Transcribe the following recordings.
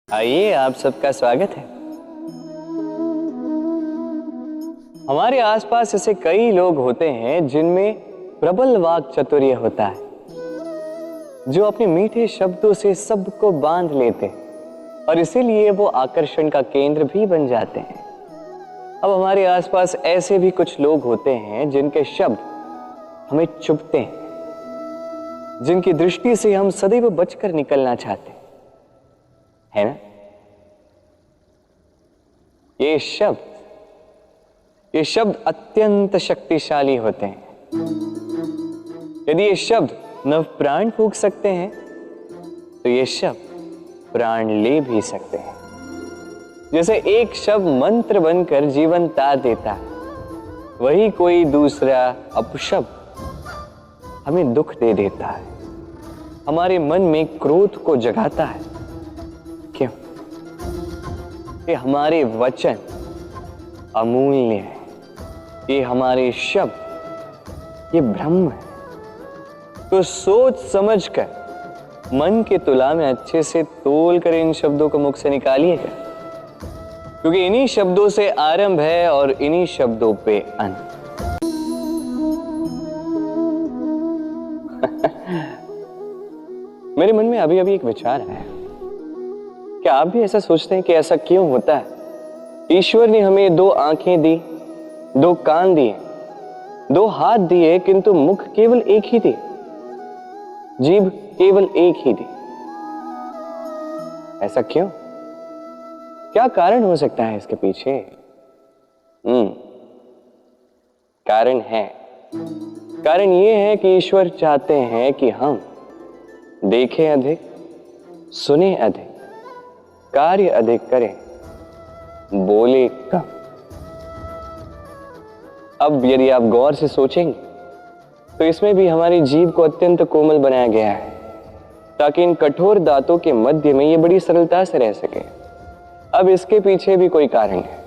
आइए, आप सबका स्वागत है। हमारे आसपास ऐसे कई लोग होते हैं जिनमें प्रबल वाक चातुर्य होता है, जो अपने मीठे शब्दों से सबको बांध लेते हैं और इसीलिए वो आकर्षण का केंद्र भी बन जाते हैं। अब हमारे आसपास ऐसे भी कुछ लोग होते हैं जिनके शब्द हमें चुभते हैं, जिनकी दृष्टि से हम सदैव बचकर निकलना चाहते हैं, है ना? ये शब्द अत्यंत शक्तिशाली होते हैं। यदि ये शब्द नव प्राण फूंक सकते हैं तो ये शब्द प्राण ले भी सकते हैं। जैसे एक शब्द मंत्र बनकर जीवन तार देता है, वही कोई दूसरा अपशब्द हमें दुख दे देता है, हमारे मन में क्रोध को जगाता है। क्यों? ये हमारे वचन अमूल्य है, ये हमारे शब्द ये ब्रह्म है। तो सोच समझकर मन के तुला में अच्छे से तोल कर इन शब्दों को मुख से निकालिएगा, क्योंकि इन्हीं शब्दों से आरंभ है और इन्हीं शब्दों पे अंत। मेरे मन में अभी अभी एक विचार आया। क्या आप भी ऐसा सोचते हैं कि ऐसा क्यों होता है? ईश्वर ने हमें दो आंखें दी, दो कान दिए, दो हाथ दिए, किंतु मुख केवल एक ही दिए, जीभ केवल एक ही दी। ऐसा क्यों? क्या कारण हो सकता है इसके पीछे? कारण यह है कि ईश्वर चाहते हैं कि हम देखें अधिक, सुने अधिक, कार्य अधिक करें, बोले कम। अब यदि आप गौर से सोचेंगे तो इसमें भी हमारी जीभ को अत्यंत कोमल बनाया गया है, ताकि इन कठोर दांतों के मध्य में ये बड़ी सरलता से रह सके। अब इसके पीछे भी कोई कारण है।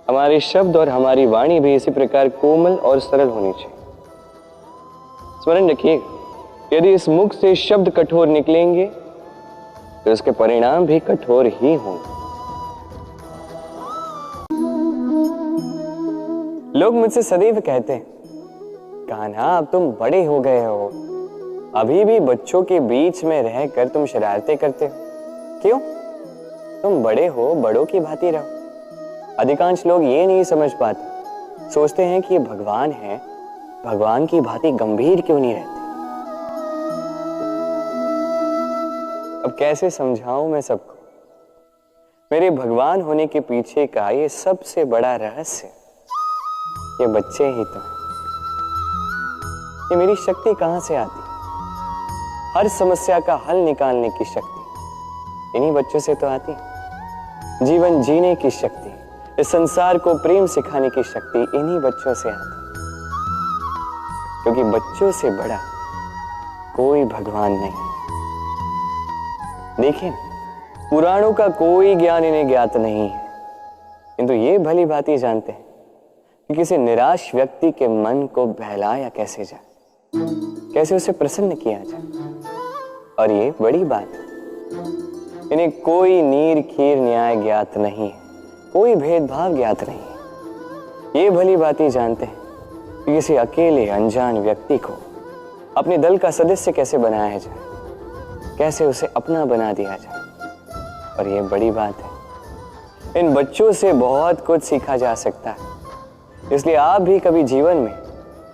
हमारे शब्द और हमारी वाणी भी इसी प्रकार कोमल और सरल होनी चाहिए। स्मरण रखिएगा, यदि इस मुख से शब्द कठोर निकलेंगे तो इसके परिणाम भी कठोर ही होंगे। लोग मुझसे सदैव कहते हैं, कान्हा अब तुम बड़े हो गए हो, अभी भी बच्चों के बीच में रहकर तुम शरारतें करते हो। क्यों? तुम बड़े हो, बड़ों की भांति रहो। अधिकांश लोग ये नहीं समझ पाते, सोचते हैं कि ये भगवान है, भगवान की भांति गंभीर क्यों नहीं रहते। अब कैसे समझाऊं मैं सबको? मेरे भगवान होने के पीछे का ये सबसे बड़ा रहस्य ये बच्चे ही तो हैं। ये मेरी शक्ति कहां से आती? हर समस्या का हल निकालने की शक्ति इन्हीं बच्चों से तो आती। जीवन जीने की शक्ति, इस संसार को प्रेम सिखाने की शक्ति इन्हीं बच्चों से आती, क्योंकि बच्चों से बड़ा कोई भगवान नहीं। देखिए, पुराणों का कोई ज्ञान इन्हें ज्ञात नहीं है, किंतु ये भली भांति जानते हैं कि किसी निराश व्यक्ति के मन को बहलाया कैसे जाए, कैसे उसे प्रसन्न किया जाए। और ये बड़ी बात है, इन्हें कोई नीर खीर न्याय ज्ञात नहीं है, कोई भेदभाव ज्ञात नहीं है। ये भली भांति जानते हैं कि किसी अकेले अनजान व्यक्ति को अपने दल का सदस्य कैसे बनाया जाए, कैसे उसे अपना बना दिया जाए। और ये बड़ी बात है, इन बच्चों से बहुत कुछ सीखा जा सकता है। इसलिए आप भी कभी जीवन में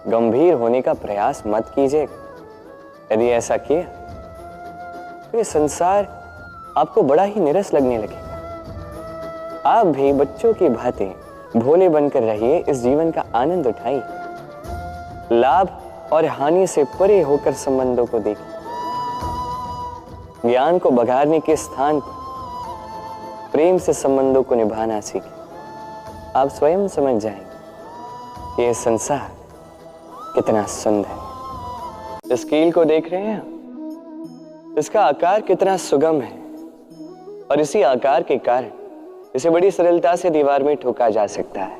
गंभीर होने का प्रयास मत कीजिएगा। यदि ऐसा किया तो ये संसार आपको बड़ा ही निरस लगने लगेगा। आप भी बच्चों की भांति भोले बनकर रहिए, इस जीवन का आनंद उठाइए, लाभ और हानि से परे होकर संबंधों को देखिए, ज्ञान को बघारने के स्थान पर प्रेम से संबंधों को निभाना सीखें। आप स्वयं समझ जाएंगे कि यह संसार कितना सुंदर है। इस कील को देख रहे हैं, इसका आकार कितना सुगम है, और इसी आकार के कारण इसे बड़ी सरलता से दीवार में ठोका जा सकता है।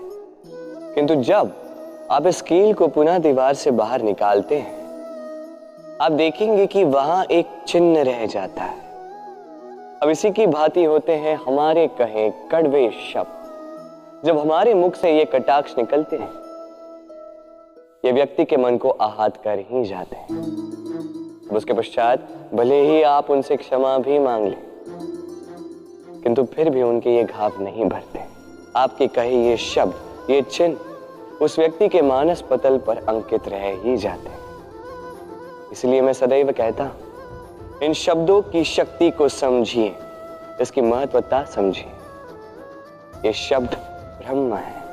किंतु जब आप इस कील को पुनः दीवार से बाहर निकालते हैं, आप देखेंगे कि वहां एक चिन्ह रह जाता है, अब इसी की भांति होते हैं हमारे कहे कड़वे शब्द। जब हमारे मुख से ये कटाक्ष निकलते हैं, ये व्यक्ति के मन को आहत कर ही जाते हैं। उसके पश्चात भले ही आप उनसे क्षमा भी मांग लें, किंतु फिर भी उनके ये घाव नहीं भरते। आपके कहे ये शब्द, ये चिन्ह उस व्यक्ति के मानस पटल पर अंकित रह ही जाते हैं। इसलिए मैं सदैव कहता हूं, इन शब्दों की शक्ति को समझिए, इसकी महत्वता समझिए। ये शब्द ब्रह्म है,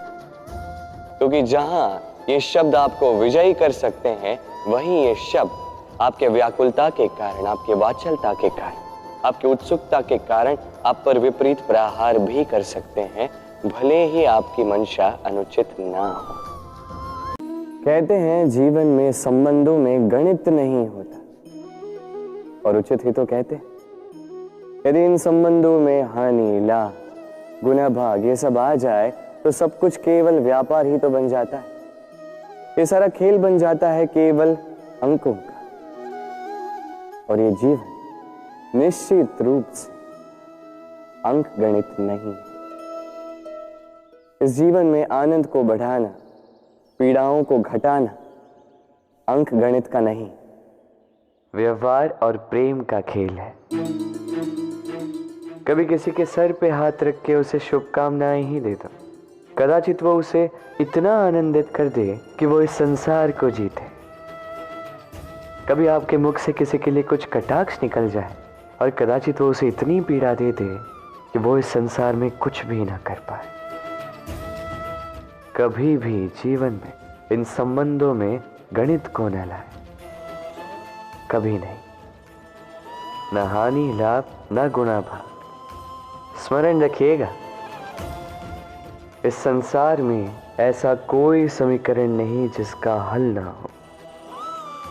क्योंकि जहां ये शब्द आपको विजयी कर सकते हैं, वहीं ये शब्द आपके व्याकुलता के कारण, आपके वाचलता के कारण, आपकी उत्सुकता के कारण आप पर विपरीत प्रहार भी कर सकते हैं, भले ही आपकी मंशा अनुचित ना हो। कहते हैं जीवन में संबंधों में गणित नहीं होता, और उचित ही तो कहते हैं। यदि इन संबंधों में हानि, लाभ, गुना, भाग ये सब आ जाए तो सब कुछ केवल व्यापार ही तो बन जाता है। ये सारा खेल बन जाता है केवल अंकों का। और ये जीवन निश्चित रूप से अंक गणित नहीं है। इस जीवन में आनंद को बढ़ाना, पीड़ाओं को घटाना अंक गणित का नहीं, व्यवहार और प्रेम का खेल है। कभी किसी के सर पे हाथ रख के उसे शुभकामनाएं ही दे दो, कदाचित वो उसे इतना आनंदित कर दे कि वो इस संसार को जीते। कभी आपके मुख से किसी के लिए कुछ कटाक्ष निकल जाए, और कदाचित वो उसे इतनी पीड़ा दे दे कि वो इस संसार में कुछ भी ना कर पाए। कभी भी जीवन में इन संबंधों में गणित को न लाए, कभी नहीं। न हानि, लाभ, न गुना, भाग। स्मरण रखिएगा, इस संसार में ऐसा कोई समीकरण नहीं जिसका हल ना हो।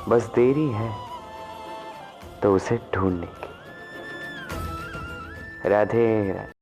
बस देरी है तो उसे ढूंढने की। राधे राधे।